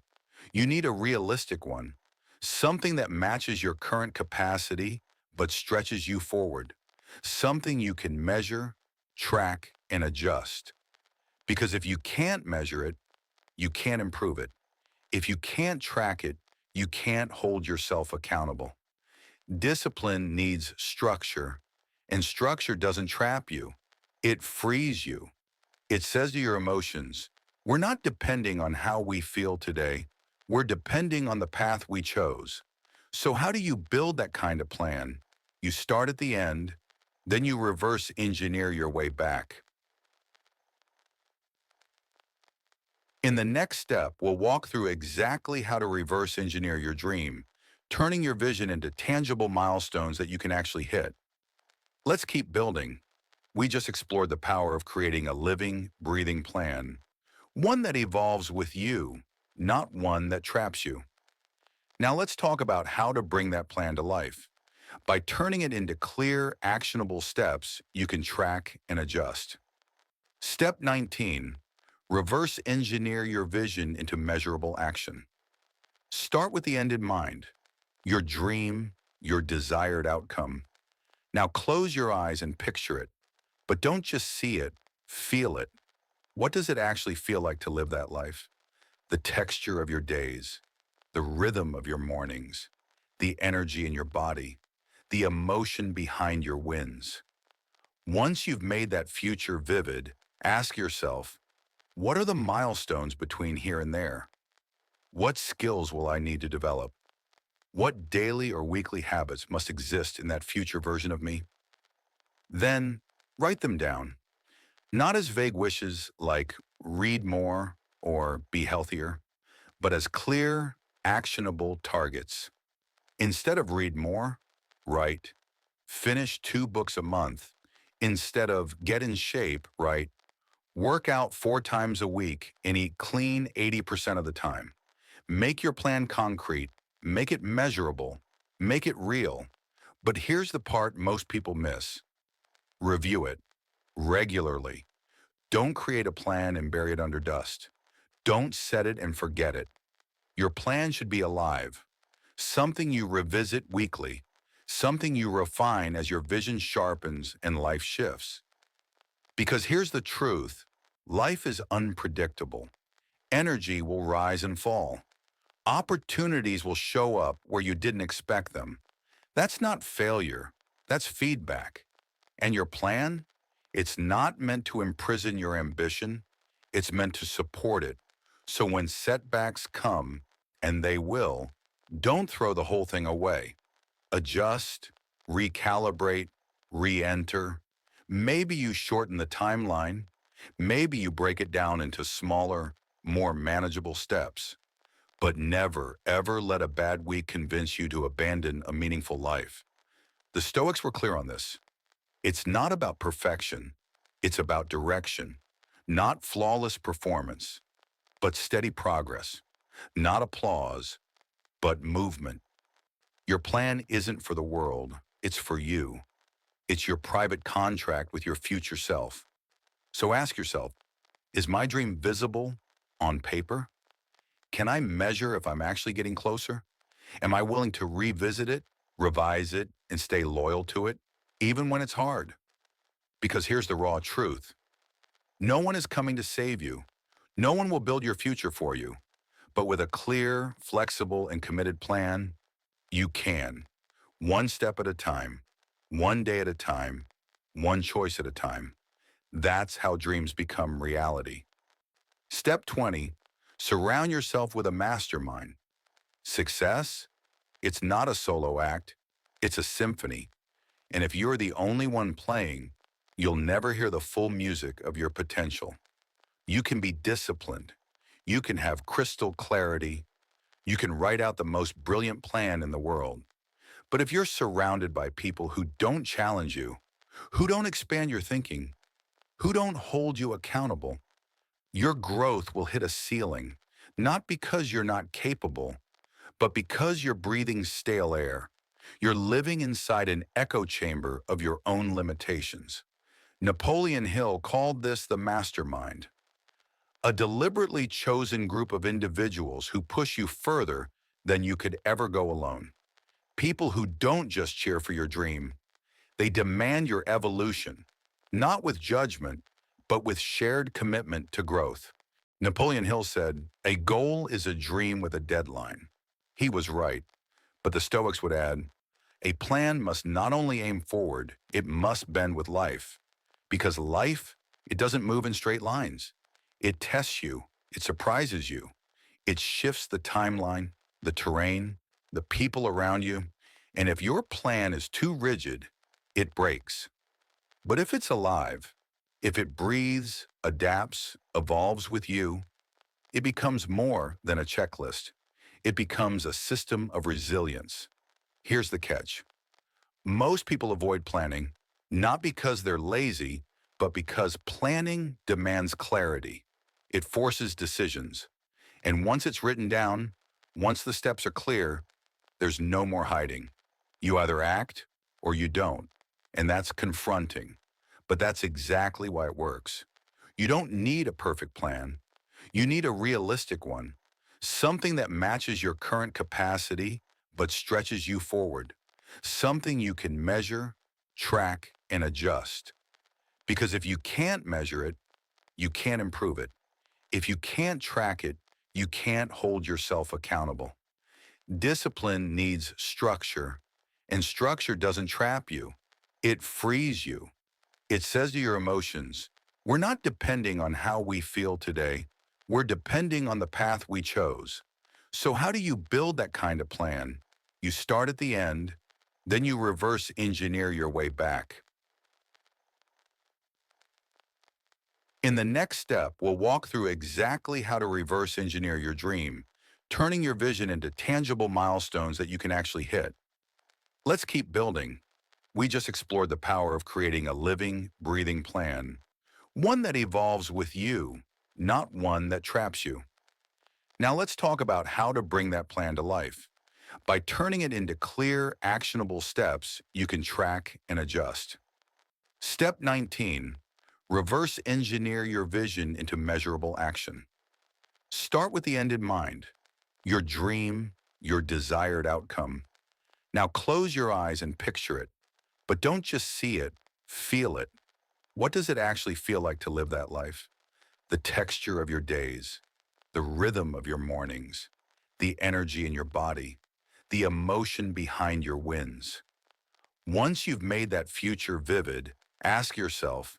You need a realistic one. Something that matches your current capacity, but stretches you forward. Something you can measure, track, and adjust. Because if you can't measure it, you can't improve it. If you can't track it, you can't hold yourself accountable. Discipline needs structure, and structure doesn't trap you. It frees you. It says to your emotions, we're not depending on how we feel today. We're depending on the path we chose. So how do you build that kind of plan? You start at the end, then you reverse engineer your way back. In the next step, we'll walk through exactly how to reverse engineer your dream, turning your vision into tangible milestones that you can actually hit. Let's keep building. We just explored the power of creating a living, breathing plan, one that evolves with you, not one that traps you. Now let's talk about how to bring that plan to life. By turning it into clear, actionable steps you can track and adjust. Step 19. Reverse engineer your vision into measurable action. Start with the end in mind, your dream, your desired outcome. Now close your eyes and picture it, but don't just see it, feel it. What does it actually feel like to live that life? The texture of your days, the rhythm of your mornings, the energy in your body, the emotion behind your wins. Once you've made that future vivid, ask yourself, what are the milestones between here and there? What skills will I need to develop? What daily or weekly habits must exist in that future version of me? Then, write them down. Not as vague wishes like read more or be healthier, but as clear, actionable targets. Instead of read more, write finish 2 books a month. Instead of get in shape, write work out 4 times a week and eat clean 80% of the time. Make your plan concrete, make it measurable, make it real. But here's the part most people miss. Review it regularly. Don't create a plan and bury it under dust. Don't set it and forget it. Your plan should be alive, something you revisit weekly, something you refine as your vision sharpens and life shifts. Because here's the truth, life is unpredictable. Energy will rise and fall. Opportunities will show up where you didn't expect them. That's not failure, that's feedback. And your plan? It's not meant to imprison your ambition, it's meant to support it. So when setbacks come, and they will, don't throw the whole thing away. Adjust, recalibrate, re-enter. Maybe you shorten the timeline. Maybe you break it down into smaller, more manageable steps. But never, ever let a bad week convince you to abandon a meaningful life. The Stoics were clear on this. It's not about perfection. It's about direction. Not flawless performance, but steady progress. Not applause, but movement. Your plan isn't for the world. It's for you. It's your private contract with your future self. So ask yourself, is my dream visible on paper? Can I measure if I'm actually getting closer? Am I willing to revisit it, revise it, and stay loyal to it, even when it's hard? Because here's the raw truth. No one is coming to save you. No one will build your future for you. But with a clear, flexible, and committed plan, you can. One step at a time, one day at a time, one choice at a time. That's how dreams become reality. Step 20, surround yourself with a mastermind. Success? It's not a solo act, it's a symphony. And if you're the only one playing, you'll never hear the full music of your potential. You can be disciplined. You can have crystal clarity. You can write out the most brilliant plan in the world. But if you're surrounded by people who don't challenge you, who don't expand your thinking, who don't hold you accountable, your growth will hit a ceiling, not because you're not capable, but because you're breathing stale air. You're living inside an echo chamber of your own limitations. Napoleon Hill called this the mastermind, a deliberately chosen group of individuals who push you further than you could ever go alone. People who don't just cheer for your dream, they demand your evolution, not with judgment, but with shared commitment to growth. Napoleon Hill said, "A goal is a dream with a deadline." He was right, but the Stoics would add, "A plan must not only aim forward, it must bend with life." Because life, it doesn't move in straight lines. It tests you, it surprises you, it shifts the timeline, the terrain, the people around you, and if your plan is too rigid, it breaks. But if it's alive, if it breathes, adapts, evolves with you, it becomes more than a checklist. It becomes a system of resilience. Here's the catch. Most people avoid planning, not because they're lazy, but because planning demands clarity. It forces decisions. And once it's written down, once the steps are clear, there's no more hiding. You either act or you don't. And that's confronting. But that's exactly why it works. You don't need a perfect plan. You need a realistic one. Something that matches your current capacity, but stretches you forward. Something you can measure, track, and adjust. Because if you can't measure it, you can't improve it. If you can't track it, you can't hold yourself accountable. Discipline needs structure, and structure doesn't trap you. It frees you. It says to your emotions, we're not depending on how we feel today. We're depending on the path we chose. So how do you build that kind of plan? You start at the end, then you reverse engineer your way back. In the next step, we'll walk through exactly how to reverse engineer your dream, turning your vision into tangible milestones that you can actually hit. Let's keep building. We just explored the power of creating a living, breathing plan, one that evolves with you, not one that traps you. Now let's talk about how to bring that plan to life. By turning it into clear, actionable steps you can track and adjust. Step 19. Reverse engineer your vision into measurable action. Start with the end in mind, your dream, your desired outcome. Now close your eyes and picture it, but don't just see it, feel it. What does it actually feel like to live that life? The texture of your days, the rhythm of your mornings, the energy in your body, the emotion behind your wins. Once you've made that future vivid, ask yourself,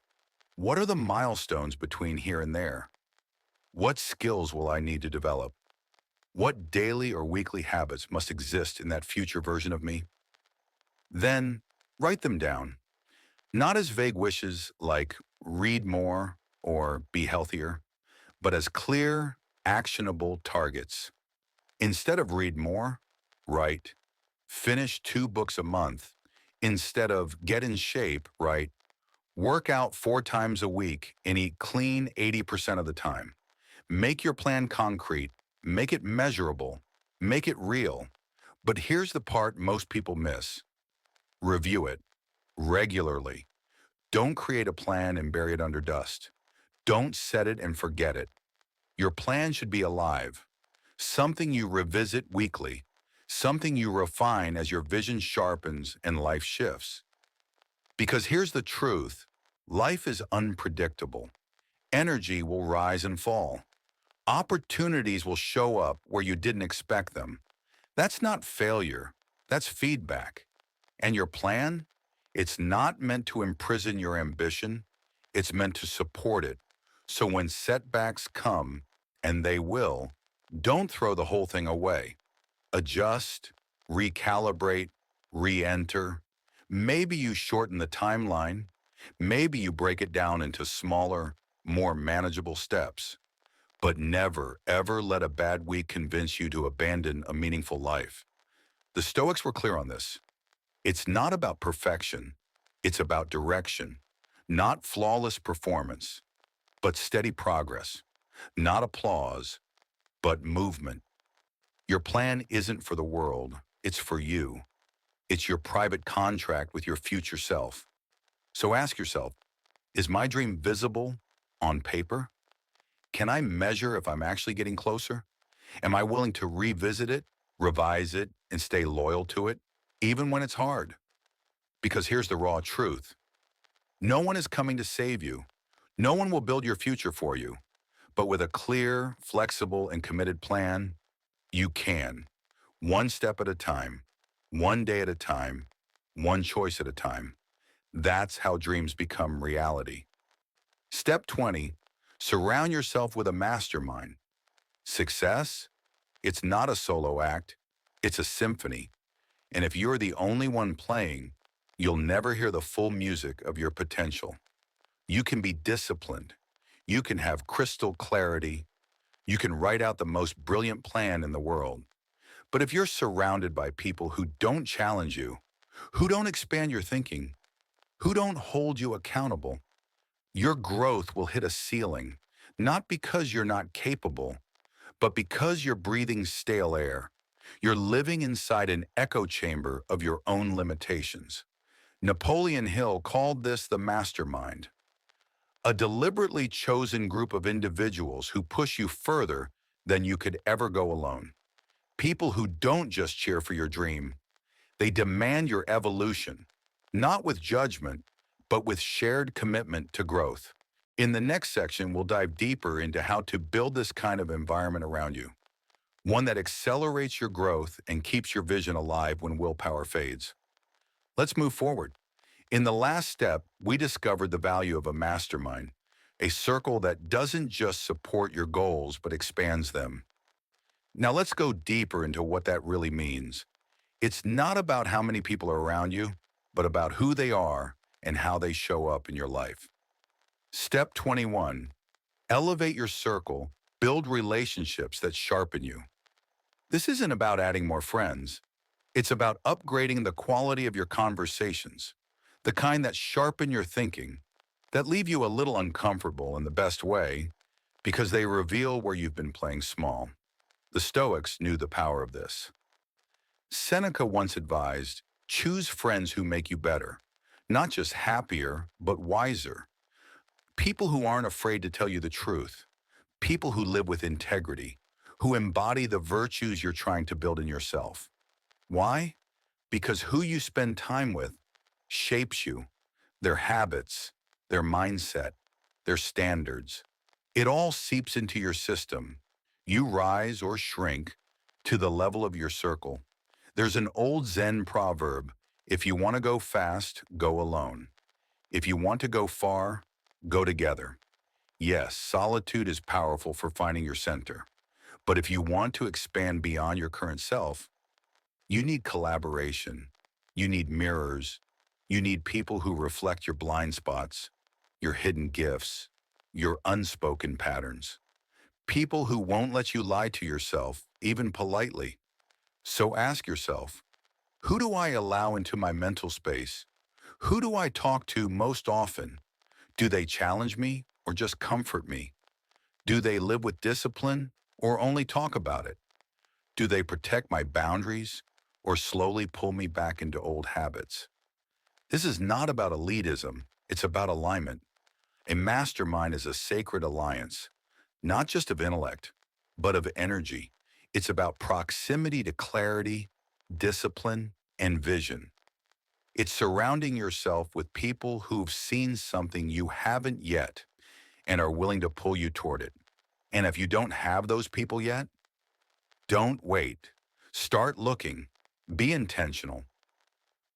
what are the milestones between here and there? What skills will I need to develop? What daily or weekly habits must exist in that future version of me? Then, write them down, not as vague wishes like read more or be healthier, but as clear, actionable targets. Instead of read more, write finish 2 books a month. Instead of get in shape, write work out 4 times a week and eat clean 80% of the time. Make your plan concrete, make it measurable, make it real. But here's the part most people miss. Review it regularly. Don't create a plan and bury it under dust. Don't set it and forget it. Your plan should be alive, something you revisit weekly, something you refine as your vision sharpens and life shifts. Because here's the truth, life is unpredictable. Energy will rise and fall. Opportunities will show up where you didn't expect them. That's not failure, that's feedback. And your plan? It's not meant to imprison your ambition, it's meant to support it. So when setbacks come, and they will, don't throw the whole thing away. Adjust, recalibrate, re-enter. Maybe you shorten the timeline. Maybe you break it down into smaller, more manageable steps. But never, ever let a bad week convince you to abandon a meaningful life. The Stoics were clear on this. It's not about perfection. It's about direction. Not flawless performance, but steady progress. Not applause, but movement. Your plan isn't for the world. It's for you. It's your private contract with your future self. So ask yourself, is my dream visible on paper? Can I measure if I'm actually getting closer? Am I willing to revisit it, revise it, and stay loyal to it, even when it's hard? Because here's the raw truth. No one is coming to save you. No one will build your future for you. But with a clear, flexible, and committed plan, you can. One step at a time, one day at a time, one choice at a time. That's how dreams become reality. Step 20, surround yourself with a mastermind. Success? It's not a solo act, it's a symphony. And if you're the only one playing, you'll never hear the full music of your potential. You can be disciplined. You can have crystal clarity. You can write out the most brilliant plan in the world. But if you're surrounded by people who don't challenge you, who don't expand your thinking, who don't hold you accountable, your growth will hit a ceiling, not because you're not capable, but because you're breathing stale air. You're living inside an echo chamber of your own limitations. Napoleon Hill called this the mastermind, a deliberately chosen group of individuals who push you further than you could ever go alone. People who don't just cheer for your dream, they demand your evolution, not with judgment, but with shared commitment to growth. In the next section, we'll dive deeper into how to build this kind of environment around you, one that accelerates your growth and keeps your vision alive when willpower fades. Let's move forward. In the last step, we discovered the value of a mastermind, a circle that doesn't just support your goals but expands them. Now let's go deeper into what that really means. It's not about how many people are around you, but about who they are and how they show up in your life. Step 21, elevate your circle, build relationships that sharpen you. This isn't about adding more friends. It's about upgrading the quality of your conversations, the kind that sharpen your thinking, that leave you a little uncomfortable in the best way, because they reveal where you've been playing small. The Stoics knew the power of this. Seneca once advised, choose friends who make you better, not just happier, but wiser. People who aren't afraid to tell you the truth. People who live with integrity, who embody the virtues you're trying to build in yourself. Why? Because who you spend time with shapes you, their habits, their mindset, their standards. It all seeps into your system. You rise or shrink to the level of your circle. There's an old Zen proverb: if you want to go fast, go alone. If you want to go far, go together. Yes, solitude is powerful for finding your center. But if you want to expand beyond your current self, you need collaboration. You need mirrors. You need people who reflect your blind spots, your hidden gifts, your unspoken patterns. People who won't let you lie to yourself, even politely. So ask yourself, who do I allow into my mental space? Who do I talk to most often? Do they challenge me or just comfort me? Do they live with discipline or only talk about it? Do they protect my boundaries or slowly pull me back into old habits? This is not about elitism, it's about alignment. A mastermind is a sacred alliance, not just of intellect, but of energy. It's about proximity to clarity, discipline, and vision. It's surrounding yourself with people who've seen something you haven't yet and are willing to pull you toward it. And if you don't have those people yet, don't wait. Start looking. Be intentional.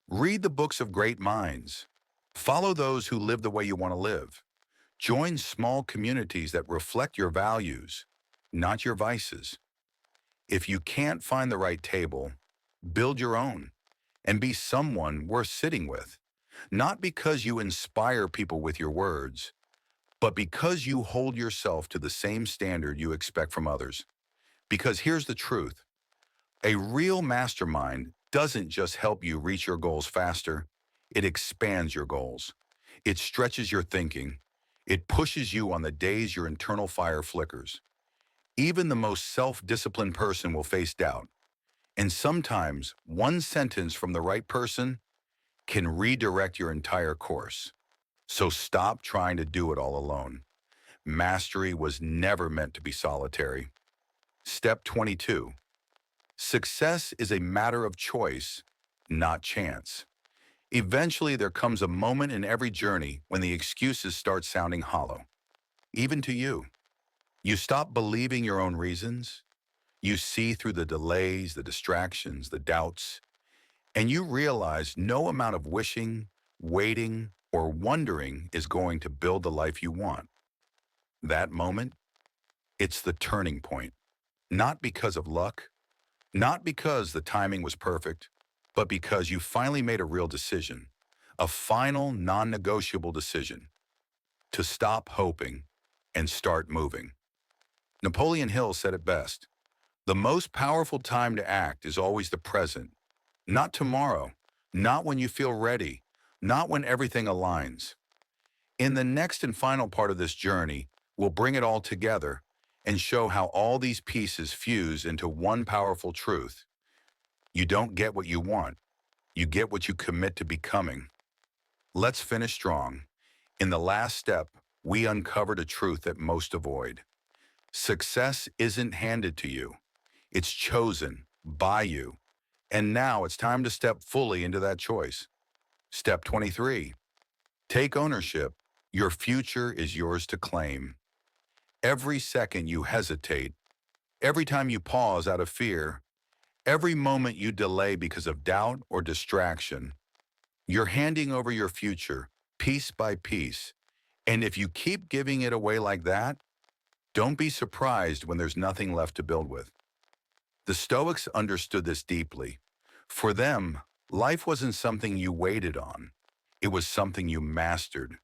Read the books of great minds. Follow those who live the way you want to live. Join small communities that reflect your values, not your vices. If you can't find the right table, build your own and be someone worth sitting with. Not because you inspire people with your words, but because you hold yourself to the same standard you expect from others. Because here's the truth. A real mastermind doesn't just help you reach your goals faster, it expands your goals. It stretches your thinking. It pushes you on the days your internal fire flickers. Even the most self-disciplined person will face doubt. And sometimes one sentence from the right person can redirect your entire course. So stop trying to do it all alone. Mastery was never meant to be solitary. Step 22. Success is a matter of choice, not chance. Eventually, there comes a moment in every journey when the excuses start sounding hollow, even to you. You stop believing your own reasons. You see through the delays, the distractions, the doubts, and you realize no amount of wishing, waiting, or wondering is going to build the life you want. That moment, it's the turning point. Not because of luck, not because the timing was perfect, but because you finally made a real decision, a final, non-negotiable decision to stop hoping and start moving. Napoleon Hill said it best: the most powerful time to act is always the present, not tomorrow, not when you feel ready, not when everything aligns. In the next and final part of this journey, we'll bring it all together and show how all these pieces fuse into one powerful truth. You don't get what you want. You get what you commit to becoming. Let's finish strong. In the last step, we uncovered a truth that most avoid. Success isn't handed to you. It's chosen by you. And now it's time to step fully into that choice. Step 23. Take ownership. Your future is yours to claim. Every second you hesitate, every time you pause out of fear, every moment you delay because of doubt or distraction, you're handing over your future piece by piece. And if you keep giving it away like that, don't be surprised when there's nothing left to build with. The Stoics understood this deeply. For them, life wasn't something you waited on. It was something you mastered.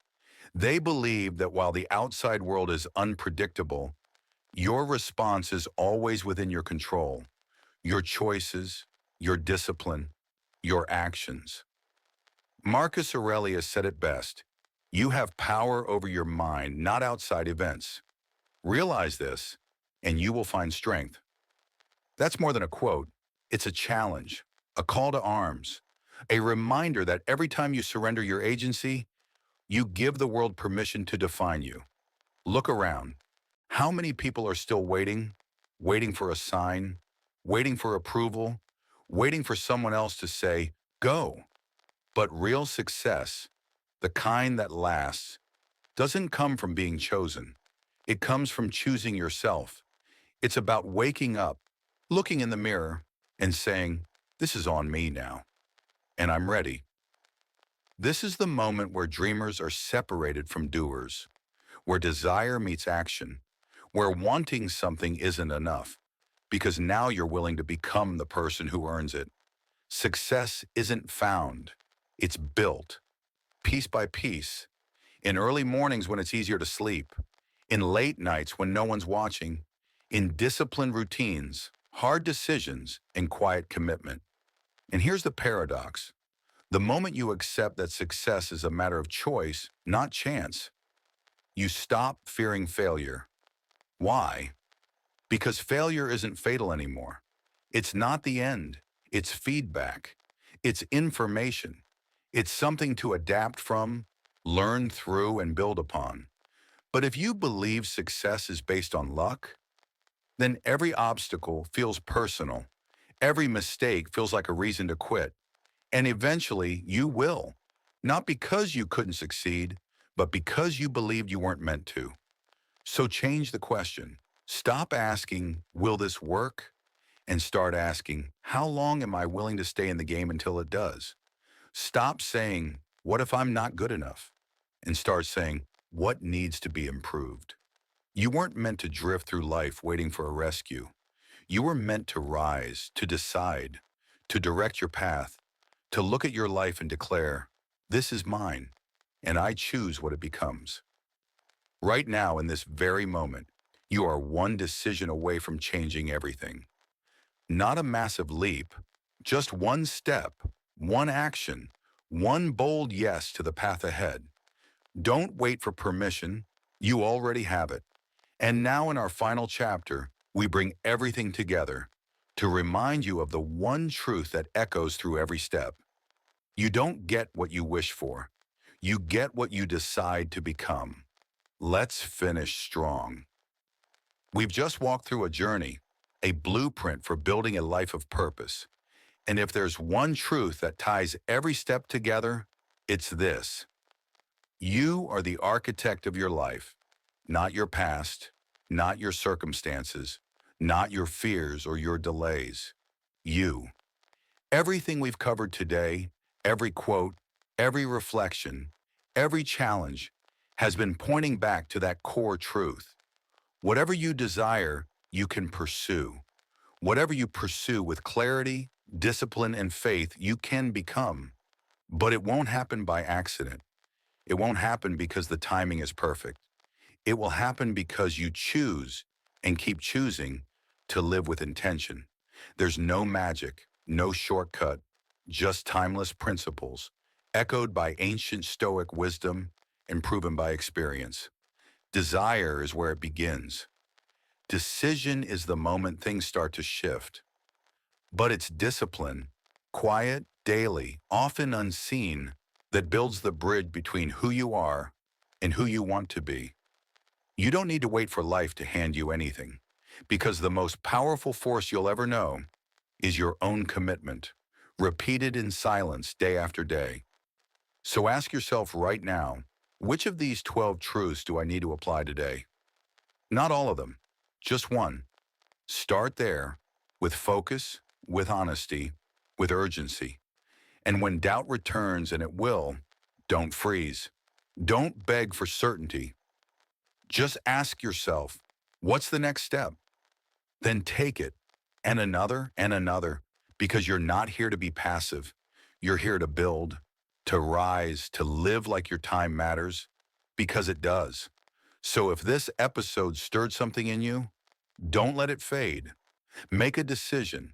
They believed that while the outside world is unpredictable, your response is always within your control. Your choices, your discipline, your actions. Marcus Aurelius said it best: you have power over your mind, not outside events. Realize this, and you will find strength. That's more than a quote. It's a challenge, a call to arms, a reminder that every time you surrender your agency, you give the world permission to define you. Look around. How many people are still waiting, waiting for a sign, waiting for approval, waiting for someone else to say, Go. But real success, the kind that lasts, doesn't come from being chosen. It comes from choosing yourself. It's about waking up, looking in the mirror, and saying, "This is on me now, and I'm ready." This is the moment where dreamers are separated from doers, where desire meets action, where wanting something isn't enough, because now you're willing to become the person who earns it. Success isn't found, it's built, piece by piece, in early mornings when it's easier to sleep, in late nights when no one's watching, in disciplined routines, hard decisions, and quiet commitment. And here's the paradox. The moment you accept that success is a matter of choice, not chance, you stop fearing failure. Why? Because failure isn't fatal anymore. It's not the end. It's feedback. It's information. It's something to adapt from, learn through, and build upon. But if you believe success is based on luck, then every obstacle feels personal. Every mistake feels like a reason to quit. And eventually you will. Not because you couldn't succeed, but because you believed you weren't meant to. So change the question. Stop asking, will this work? And start asking, how long am I willing to stay in the game until it does? Stop saying, what if I'm not good enough? And start saying, what needs to be improved? You weren't meant to drift through life waiting for a rescue. You were meant to rise, to decide, to direct your path, to look at your life and declare, this is mine, and I choose what it becomes. Right now, in this very moment, you are one decision away from changing everything. Not a massive leap, just one step, one action, one bold yes to the path ahead. Don't wait for permission. You already have it. And now in our final chapter, we bring everything together to remind you of the one truth that echoes through every step. You don't get what you wish for. You get what you decide to become. Let's finish strong. We've just walked through a journey, a blueprint for building a life of purpose. And if there's one truth that ties every step together, it's this. You are the architect of your life, not your past, not your circumstances, not your fears or your delays. You. Everything we've covered today, every quote, every reflection, every challenge has been pointing back to that core truth. Whatever you desire, you can pursue. Whatever you pursue with clarity, discipline, and faith, you can become. But it won't happen by accident. It won't happen because the timing is perfect. It will happen because you choose and keep choosing to live with intention. There's no magic, no shortcut, just timeless principles, echoed by ancient Stoic wisdom and proven by experience. Desire is where it begins. Decision is the moment things start to shift. But it's discipline, quiet, daily, often unseen, that builds the bridge between who you are and who you want to be. You don't need to wait for life to hand you anything, because the most powerful force you'll ever know is your own commitment, repeated in silence day after day. So ask yourself right now, which of these 12 truths do I need to apply today? Not all of them, just one. Start there, with focus, with honesty, with urgency. And when doubt returns, and it will, don't freeze. Don't beg for certainty. Just ask yourself, what's the next step? Then take it, and another, because you're not here to be passive. You're here to build, to rise, to live like your time matters, because it does. So if this episode stirred something in you, don't let it fade. Make a decision.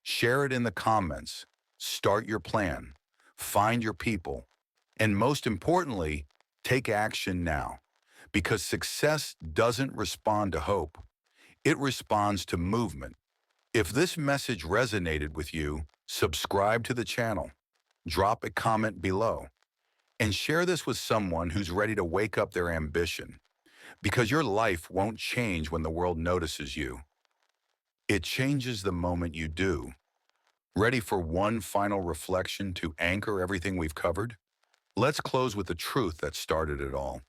Share it in the comments. Start your plan. Find your people. And most importantly, take action now. Because success doesn't respond to hope. It responds to movement. If this message resonated with you, subscribe to the channel. Drop a comment below. And share this with someone who's ready to wake up their ambition. Because your life won't change when the world notices you. It changes the moment you do. Ready for one final reflection to anchor everything we've covered? Let's close with the truth that started it all.